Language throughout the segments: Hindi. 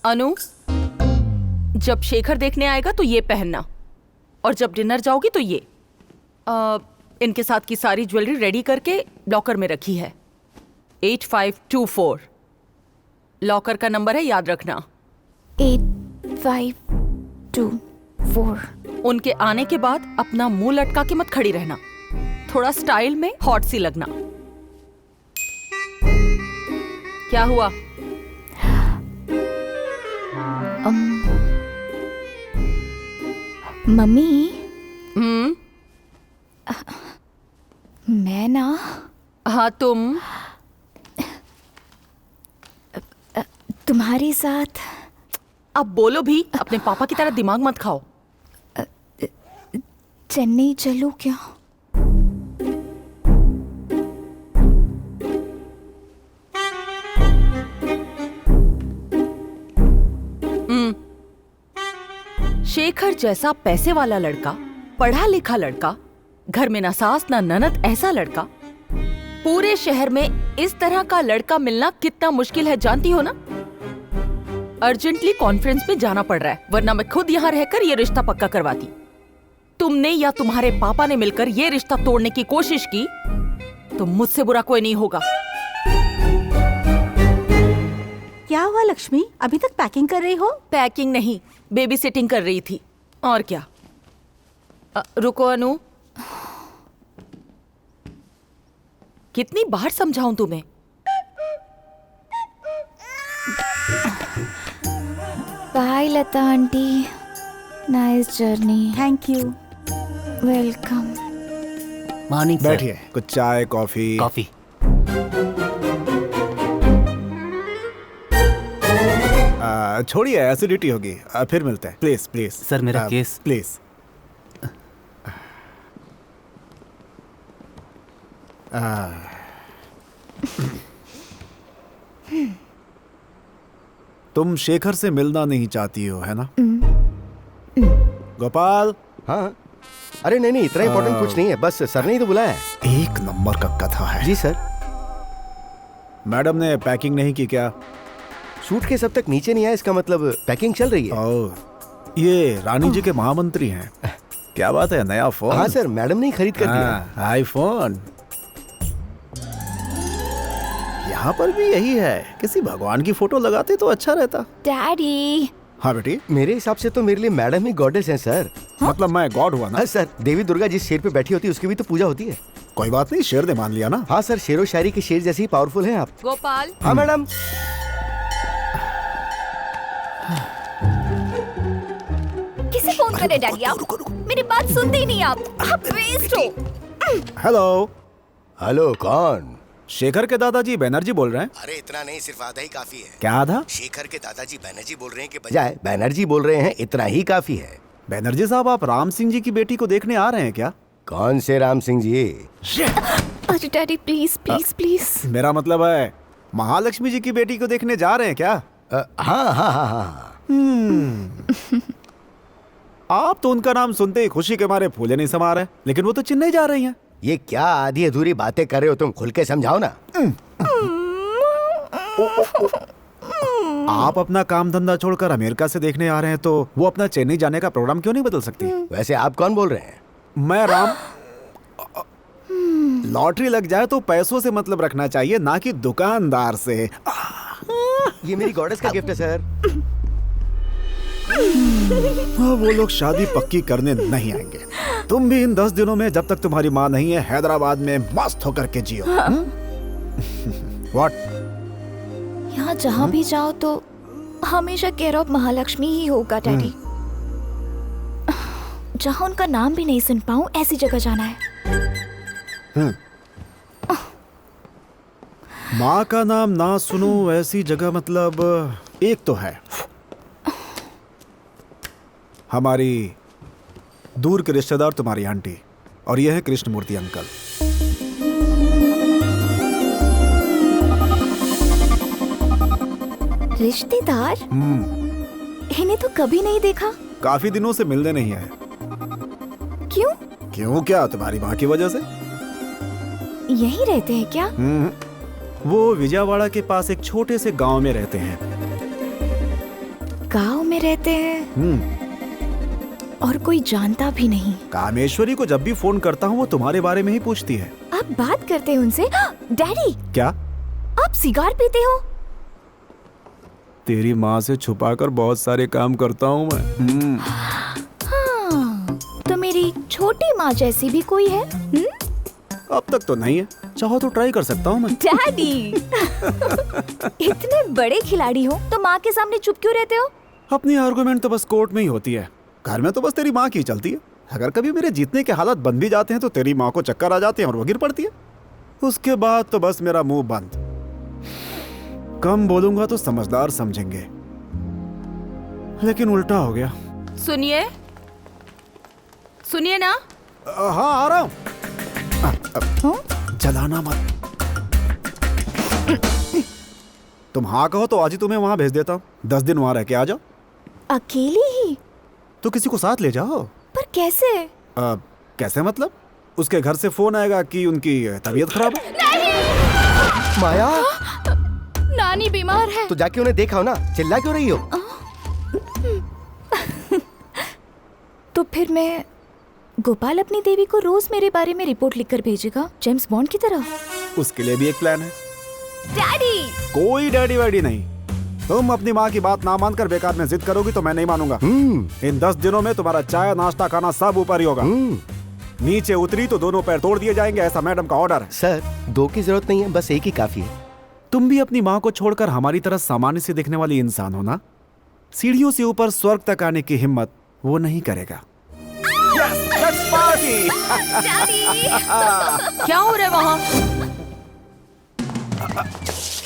अनु, जब शेखर देखने आएगा तो ये पहनना, और जब डिनर जाओगी तो ये। इनके साथ की सारी ज्वेलरी रेडी करके लॉकर में रखी है। 8524 लॉकर का नंबर है, याद रखना। 8524। उनके आने के बाद अपना मुंह लटका के मत खड़ी रहना, थोड़ा स्टाइल में हॉट सी लगना। क्या हुआ? मम्मी, मैं ना। हाँ, तुम तुम्हारे साथ। अब बोलो भी, अपने पापा की तरह दिमाग मत खाओ। चेन्नई चलूं क्या? शेखर जैसा पैसे वाला लड़का, पढ़ा लिखा लड़का, घर में ना सास ना ननद, ऐसा लड़का, पूरे शहर में इस तरह का लड़का मिलना कितना मुश्किल है जानती हो ना। अर्जेंटली कॉन्फ्रेंस में जाना पड़ रहा है, वरना मैं खुद यहाँ रहकर ये रिश्ता पक्का करवाती। तुमने या तुम्हारे पापा ने मिलकर ये रिश्ता तोड़ने की कोशिश की तो मुझसे बुरा कोई नहीं होगा। क्या हुआ लक्ष्मी, अभी तक पैकिंग कर रही हो? पैकिंग नहीं, बेबी सिटिंग कर रही थी। और क्या। रुको अनु, कितनी बार समझाऊं तुम्हें? Bye Lata aunty, nice journey. Thank you. Welcome. Morning sir. बैठिए, कुछ चाय कॉफी। कॉफी। छोड़िए, एसिडिटी होगी। फिर मिलते हैं। प्लीज प्लीज सर, मेरा केस। प्लीज। तुम शेखर से मिलना नहीं चाहती हो, है ना? गोपाल। हाँ, अरे नहीं, इतना इम्पोर्टेंट कुछ नहीं है, बस सर ने ही तो बुलाया है। एक नंबर का कथा है। जी सर। मैडम ने पैकिंग नहीं की क्या? सूटकेस अब तक नीचे नहीं आया, इसका मतलब पैकिंग चल रही है। ओह, ये रानी जी के महामंत्री हैं। क्या बात है, नया फोन? हाँ सर, मैडम ने ही खरीद कर दिया। आईफोन। यहाँ पर भी यही है, किसी भगवान की फोटो लगाते तो अच्छा रहता। डैडी। हाँ बेटी। मेरे हिसाब से तो मेरे लिए मैडम ही गॉडेस हैं सर। मतलब मैं गॉड हुआ ना? हाँ सर, देवी दुर्गा जिस शेर पे बैठी होती है उसकी भी तो पूजा होती है। कोई बात नहीं, शेर ने मान लिया ना। हाँ सर, शेरो शायरी के शेर जैसे ही पावरफुल हैं आप। गोपाल। हाँ मैडम। किसे फोन करे डैडी आप? मेरी बात सुनते ही नहीं आप वेस्ट हो। हेलो। हेलो, कौन? शेखर के दादाजी बैनर्जी बोल रहे हैं। अरे इतना नहीं, सिर्फ आधा ही काफी है। क्या आधा? शेखर के दादाजी बैनर्जी बोल रहे हैं कि बजाय बैनर्जी बोल रहे हैं, इतना ही काफी है। बैनर्जी साहब, आप राम सिंह जी की बेटी को देखने आ रहे हैं क्या? कौन से राम सिंह जी? अरे डैडी प्लीज प्लीज प्लीज। मेरा मतलब है महालक्ष्मी जी की बेटी को देखने जा रहे हैं क्या? हाँ हाँ हाँ हाँ। आप तो उनका नाम सुनते ही खुशी के मारे फूले नहीं समा रहे, लेकिन वो तो चेन्नई जा रही हैं। ये क्या आधी अधूरी बातें कर रहे हो तुम? खुल के समझाओ ना। आप अपना काम धंधा छोड़कर अमेरिका से देखने आ रहे हैं तो वो अपना चेन्नई जाने का प्रोग्राम क्यों नहीं बदल सकती? वैसे आप कौन बोल रहे हैं? मैं राम। लॉटरी लग जाए तो पैसों से मतलब रखना चाहिए, ना कि दुकानदार से। ये मेरी गॉडेस का गिफ्ट है सर। वो लोग शादी पक्की करने नहीं आएंगे। तुम भी इन 10 दिनों में, जब तक तुम्हारी माँ नहीं है, हैदराबाद में मस्त होकर के जियो। What? यहाँ जहाँ भी जाओ तो हमेशा केयर ऑफ महालक्ष्मी ही होगा डैडी। जहाँ उनका नाम भी नहीं सुन पाऊँ, ऐसी जगह जाना है। माँ का नाम ना सुनो ऐसी जगह, मतलब एक तो है हमारी दूर के रिश्तेदार, तुम्हारी आंटी, और यह है कृष्णमूर्ति अंकल। रिश्तेदार? इन्हें तो कभी नहीं देखा। काफी दिनों से मिलने नहीं आए। क्यों? क्यों क्या, तुम्हारी माँ की वजह से। यहीं रहते हैं क्या? वो विजयवाड़ा के पास एक छोटे से गांव में रहते हैं। गांव में रहते हैं और कोई जानता भी नहीं। कामेश्वरी को जब भी फोन करता हूँ वो तुम्हारे बारे में ही पूछती है। आप बात करते हैं उनसे? डैडी, क्या आप सिगार पीते हो? तेरी माँ से छुपाकर बहुत सारे काम करता हूँ मैं। हाँ, तो मेरी छोटी माँ जैसी भी कोई है? अब तक तो नहीं है, चाहो तो ट्राई कर सकता हूँ मैं। डैडी, इतने बड़े खिलाड़ी हो तो माँ के सामने चुप क्यों रहते हो? अपनी आर्गुमेंट तो बस कोर्ट में ही होती है, घर में तो बस तेरी माँ की चलती है। अगर कभी मेरे जीतने के हालात बन भी जाते हैं तो तेरी माँ को चक्कर आ जाते हैं और वो गिर पड़ती है। उसके बाद तो बस मेरा मुंह बंद। कम बोलूंगा तो समझदार समझेंगे, लेकिन उल्टा हो गया। सुनिए, सुनिए ना। हाँ आ रहा हूँ। जलाना मत। तुम हाँ कहो तो आज ही तुम्हें वहां भेज देता हूँ। 10 दिन वहां रह के आ जाओ। अकेली ही? तो किसी को साथ ले जाओ। पर कैसे? कैसे मतलब? उसके घर से फोन आएगा कि उनकी तबीयत खराब है। माया, नानी बीमार है। तो जाके उन्हें देखा हो ना, चिल्ला क्यों रही हो? तो फिर मैं गोपाल अपनी देवी को रोज मेरे बारे में रिपोर्ट लिखकर भेजेगा, जेम्स बॉन्ड की तरह। उसके लिए भी एक प्लान है। डैडी! कोई डैडी वैडी नहीं। तुम अपनी माँ की बात ना मानकर बेकार में जिद करोगी तो मैं नहीं मानूंगा। इन 10 दिनों में तुम्हारा चाय नाश्ता खाना सब ऊपर ही होगा। नीचे उतरी तो दोनों पैर तोड़ दिए जाएंगे, ऐसा मैडम का ऑर्डर है। सर, 2 की जरूरत नहीं है, बस 1 ही काफी है। तुम भी अपनी माँ को छोड़कर हमारी तरह सामान्य से दिखने वाली इंसान हो ना। सीढ़ियों से ऊपर स्वर्ग तक आने की हिम्मत वो नहीं करेगा। Yes, let's party! क्या हो रहा है वहाँ?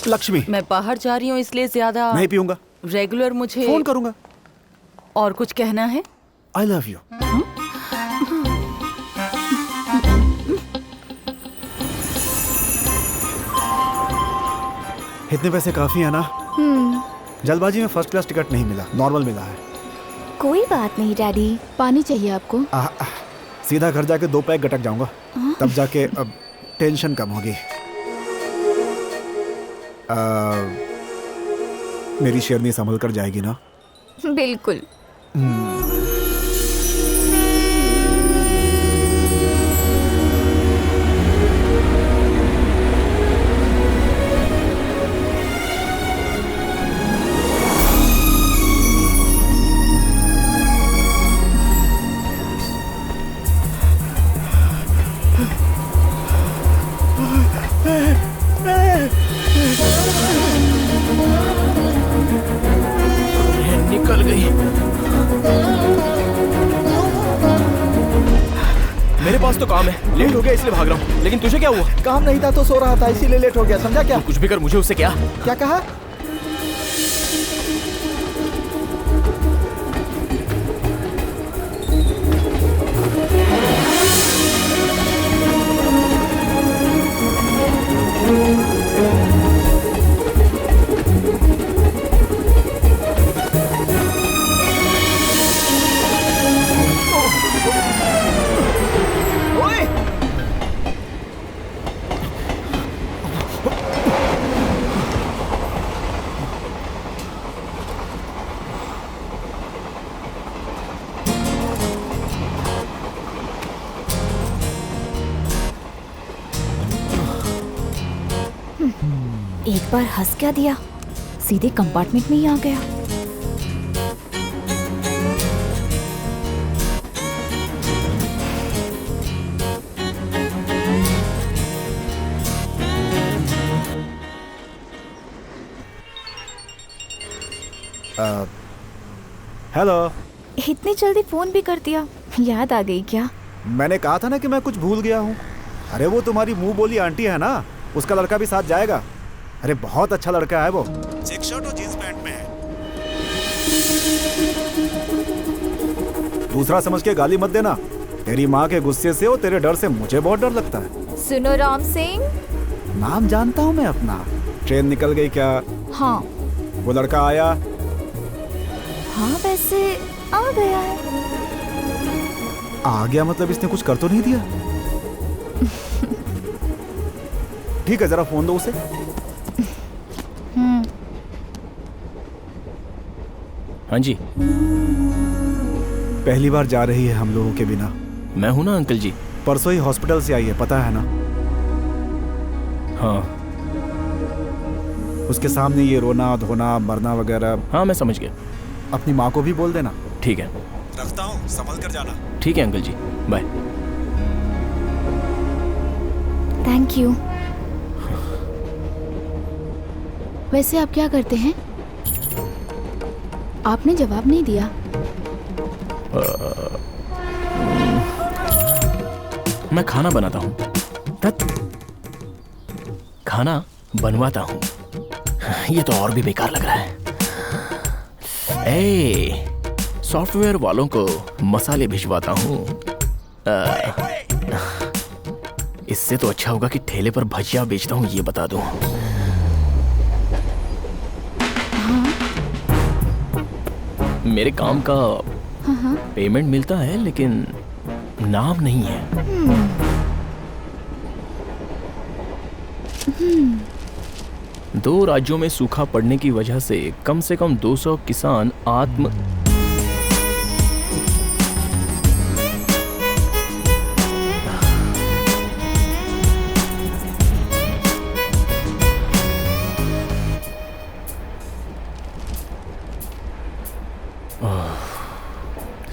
लक्ष्मी, मैं बाहर जा रही हूँ इसलिए ज्यादा नहीं पीऊंगा। रेगुलर मुझे फोन करूंगा। और कुछ कहना है? I love you. इतने पैसे काफी है ना? जल्दबाजी में फर्स्ट क्लास टिकट नहीं मिला, नॉर्मल मिला है। कोई बात नहीं डैडी। पानी चाहिए आपको? सीधा घर जाके 2 पैक गटक जाऊंगा, तब जाके अब टेंशन कम होगी। मेरी शेरनी संभल कर जाएगी ना? बिल्कुल। निकल गई। मेरे पास तो काम है, लेट हो गया इसलिए भाग रहा हूँ। लेकिन तुझे क्या हुआ? काम नहीं था तो सो रहा था, इसीलिए लेट हो गया, समझा क्या? कुछ भी कर, मुझे उससे क्या? क्या कहा? एक बार हंस क्या दिया, सीधे कंपार्टमेंट में ही आ गया। हेलो। इतनी जल्दी फोन भी कर दिया, याद आ गई क्या? मैंने कहा था ना कि मैं कुछ भूल गया हूँ। अरे वो तुम्हारी मुंह बोली आंटी है ना, उसका लड़का भी साथ जाएगा। अरे बहुत अच्छा लड़का है वो, चेक शर्ट और जींस पैंट में है। दूसरा समझ के गाली मत देना। तेरी माँ के गुस्से से और तेरे डर से मुझे बहुत डर लगता है। सुनो राम सिंह, नाम जानता हूँ मैं अपना। ट्रेन निकल गई क्या? हाँ। वो लड़का आया? हाँ वैसे आ गया है। आ गया मतलब इसने कुछ कर तो नहीं दिया? ठीक है, जरा फोन दो उसे। हाँ जी, पहली बार जा रही है हम लोगों के बिना। मैं हूं ना अंकल जी। परसों ही हॉस्पिटल से आई है, पता है ना? हाँ उसके सामने ये रोना धोना मरना वगैरह। हाँ, मैं समझ गया। अपनी माँ को भी बोल देना। ठीक है। रखता हूँ, संभल कर जाना। ठीक है uncle ji, bye. Thank you. वैसे आप क्या करते हैं? आपने जवाब नहीं दिया। मैं खाना बनाता हूँ। खाना बनवाता हूँ। ये तो और भी बेकार लग रहा है। सॉफ्टवेयर वालों को मसाले भिजवाता हूँ। इससे तो अच्छा होगा कि ठेले पर भजिया बेचता हूँ, ये बता दूँ। मेरे काम का पेमेंट मिलता है लेकिन नाम नहीं है। दो राज्यों में सूखा पड़ने की वजह से कम 200 किसान आत्म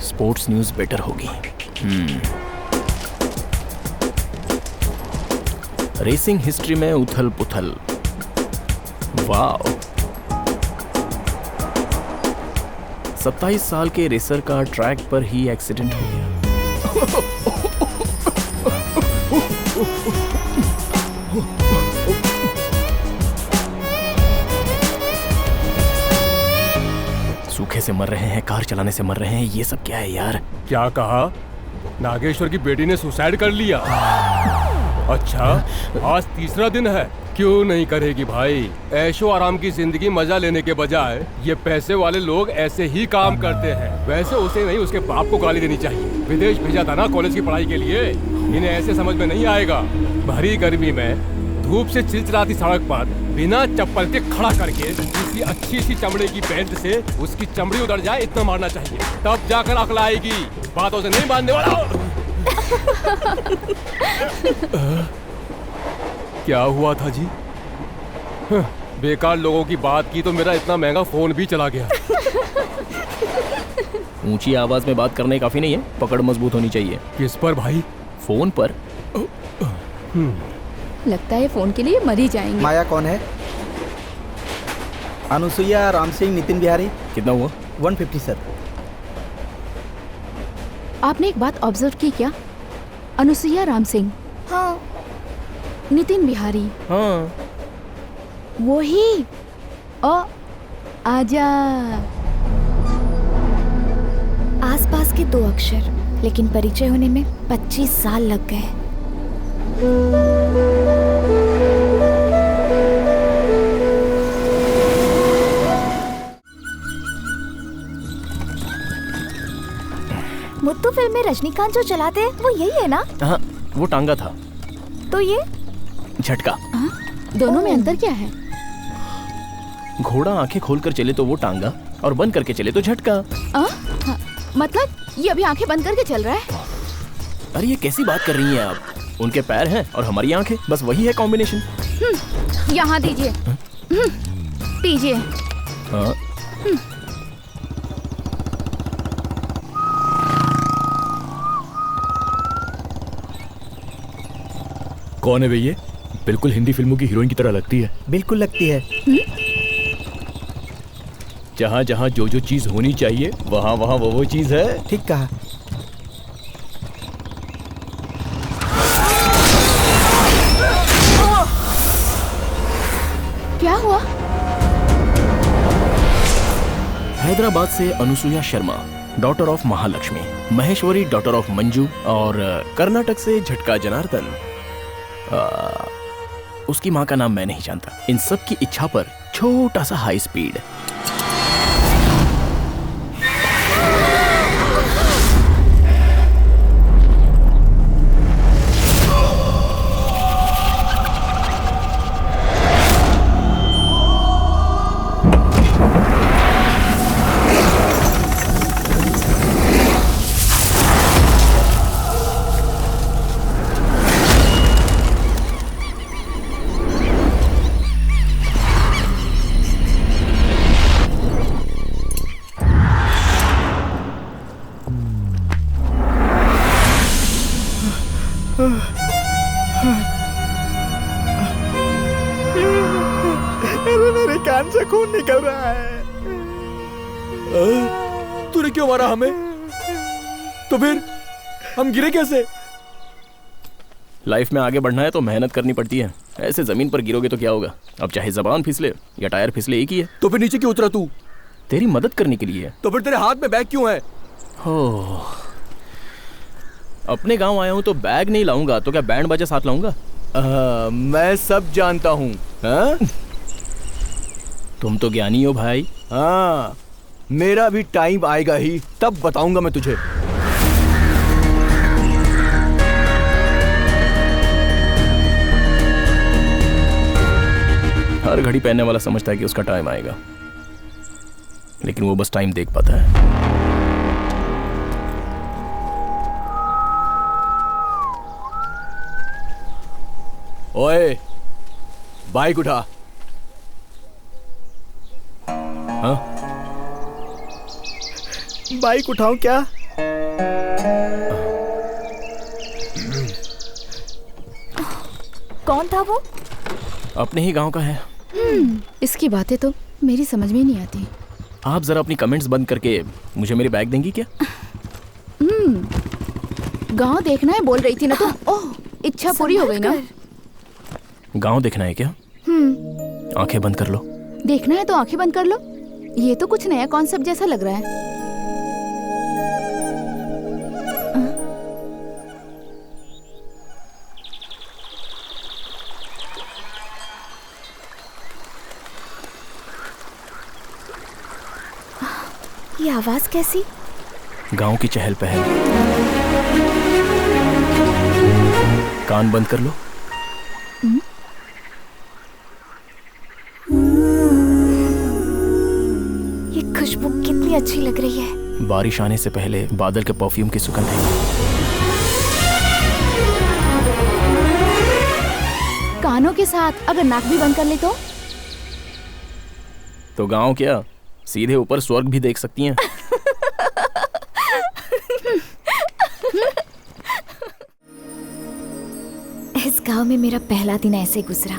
स्पोर्ट्स न्यूज़ बेटर होगी। रेसिंग हिस्ट्री में उथल पुथल। वाव। 27 साल के रेसर का ट्रैक पर ही एक्सीडेंट हो गया। सूखे से मर रहे हैं, कार चलाने से मर रहे हैं, ये सब क्या है यार? क्या कहा? नागेश्वर की बेटी ने सुसाइड कर लिया? अच्छा, आज तीसरा दिन है। क्यों नहीं करेगी भाई? ऐशो आराम की जिंदगी मजा लेने के बजाय ये पैसे वाले लोग ऐसे ही काम करते हैं। वैसे उसे नहीं, उसके बाप को गाली देनी चाहिए। विदेश भेजा था ना कॉलेज की पढ़ाई के लिए। इन्हें ऐसे समझ में नहीं आएगा। भरी गर्मी में धूप से चिलचिलाती सड़क पर बिना चप्पल के खड़ा करके किसी अच्छी सी चमड़े की पैंट से उसकी चमड़ी उधड़ जाए, इतना मारना चाहिए, तब जाकर अकल आएगी। बातों से नहीं मानने वाला। क्या हुआ था जी? बेकार लोगों की बात की तो मेरा इतना महंगा फोन भी चला गया। ऊंची आवाज में बात करने काफी नहीं है, पकड़ मजबूत होनी चाहिए। किस पर भाई? फोन पर। लगता है फोन के लिए मर ही जाएंगे। माया कौन है? अनुसुईया, राम सिंह, नितिन बिहारी। कितना हुआ? 150 सर। आपने एक बात ऑब्जर्व की क्या? अनुसुईया राम सिंह, हाँ। नितिन बिहारी, हाँ। वो ही। ओ आजा। आसपास के 2 अक्षर, लेकिन परिचय होने में 25 साल लग गए। मुत्तू फिल्म में रजनीकांत जो चलाते हैं वो यही है ना? हाँ, वो टांगा था। तो ये झटका। दोनों में अंतर क्या है? घोड़ा आंखें खोलकर चले तो वो टांगा, और बंद करके चले तो झटका। हाँ, मतलब ये अभी आंखें बंद करके चल रहा है? अरे ये कैसी बात कर रही हैं आप? उनके पैर हैं और हमारी आंखें, बस वही है कॉम्बिनेशन। यहाँ दीजिए। पीजिए। हाँ। कौन है भैया? बिल्कुल हिंदी फिल्मों की हीरोइन की तरह लगती है। बिल्कुल लगती है। जहाँ जहाँ जो जो चीज होनी चाहिए वहाँ वहाँ वो चीज है। ठीक कहा। क्या हुआ? हैदराबाद से Anusuiya Sharma, daughter of Mahalakshmi, Maheshwari daughter of Manju, और कर्नाटक से झटका जनार्दन। उसकी माँ का नाम मैं नहीं जानता। इन सब की इच्छा पर छोटा सा हाई स्पीड। कान से खून निकल रहा है। तूने क्यों मारा हमें? तो फिर हम गिरे कैसे? लाइफ में आगे बढ़ना है तो मेहनत करनी पड़ती है। ऐसे जमीन पर गिरोगे तो क्या होगा? अब चाहे जबान फिसले या टायर फिसले, एक ही है। तो फिर नीचे क्यों उतरा तू? तेरी मदद करने के लिए। तो फिर तेरे हाथ में बैग क्यों है? हो, अपने गांव आया हूं तो बैग नहीं लाऊंगा तो क्या बैंड बाजा साथ लाऊंगा? मैं सब जानता हूं। तुम तो ज्ञानी हो भाई। हाँ, मेरा भी टाइम आएगा ही, तब बताऊंगा मैं तुझे। हर घड़ी पहनने वाला समझता है कि उसका टाइम आएगा, लेकिन वो बस टाइम देख पाता है। ओए, बाइक उठा। हाँ? बाइक उठाऊं क्या? कौन था वो? अपने ही गांव का है। इसकी बातें तो मेरी समझ में नहीं आती। आप जरा अपनी कमेंट्स बंद करके मुझे मेरी बैग देंगी क्या? गांव देखना है बोल रही थी ना तुम। ओह, इच्छा पूरी हो गई ना? गांव देखना है क्या? आंखें बंद कर लो। देखना है तो आंखें बंद कर लो। ये तो कुछ नया कॉन्सेप्ट जैसा लग रहा है। ये आवाज कैसी? गांव की चहल पहल। कान बंद कर लो। ये खुशबू कितनी अच्छी लग रही है। बारिश आने से पहले बादल के परफ्यूम की सुगंध है। कानों के साथ अगर नाक भी बंद कर ले तो गांव क्या, सीधे ऊपर स्वर्ग भी देख सकती हैं। इस गांव में मेरा पहला दिन ऐसे गुजरा।